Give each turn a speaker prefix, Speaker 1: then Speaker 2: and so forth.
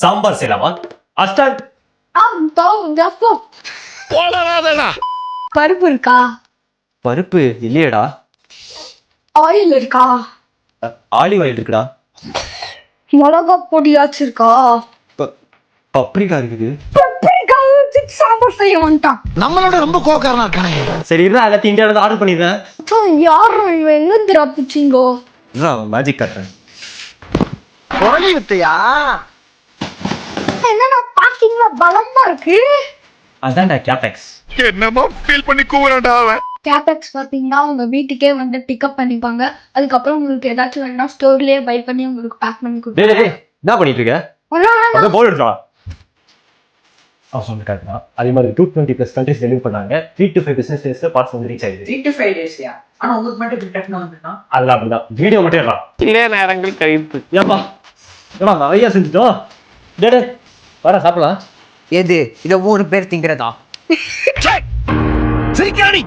Speaker 1: சாம்பார் செய்யலாமா? அஸ்டான்
Speaker 2: பருப்பு இருக்கா?
Speaker 1: பருப்பு இல்லையடா.
Speaker 2: ஆயில் இருக்கா?
Speaker 1: ஆலிவ் ஆயில் இருக்குடா.
Speaker 2: மிளகா பொடியாச்சும் இருக்கா?
Speaker 1: பப்ரிகா இருக்குது.
Speaker 2: சாம்பார் செய்ய வந்துட்டான்.
Speaker 3: நம்மளோட ரொம்ப கோக்காரனா இருக்கானே.
Speaker 1: சரி இருந்தா எல்லாத்தையும் இந்தியாவில ஆர்டர் பண்ணிடுறேன்.
Speaker 2: யாரும் இவன் எங்க பிச்சிங்கோ
Speaker 1: மேஜிக் காட்டுறேன்.
Speaker 2: என்னடா பாக்கிங்ல பலமா இருக்கு.
Speaker 1: அதான்டா கேபெக்ஸ்.
Speaker 3: என்னமோ ஃபீல் பண்ணி கூவுறான்டா அவன்.
Speaker 2: கேபெக்ஸ் பாத்தீங்கன்னா உங்க வீட்டுக்கே வந்து பிக்கப் பண்ணிப்பாங்க. அதுக்கப்புறம் உங்களுக்கு ஏதாச்சும் வேணும்னா ஸ்டோர்லயே பை பண்ணி உங்களுக்கு பேக் பண்ணி கொடுப்பாங்க.
Speaker 1: டேய் என்ன பண்ணிட்டு இருக்க? அத போல் எடுறா. அவன் காட்டுனா அதே மாதிரி 220+ கண்ட்ரீஸ் டெலிவரி பண்ணாங்க. 3 to 5 business daysல பார்சல் வந்து ரீச் ஆயிடுது.
Speaker 4: 3 to 5 daysயா? ஆனா உங்களுக்கு மட்டும் இப்படி டக்குனு வந்துட்டா?
Speaker 1: அதெல்லாம் அப்படிதான். வீடியோ மட்டும் எடுறா.
Speaker 5: சில நேரங்கள் கழிப்பு.
Speaker 1: ஏப்பா ஏமா நிறைய செஞ்சுட்டோம். டேய் வர சாப்பிடலாம்.
Speaker 4: எது இத 3 பேர் திங்கறதா?
Speaker 3: சிரிக்காடி.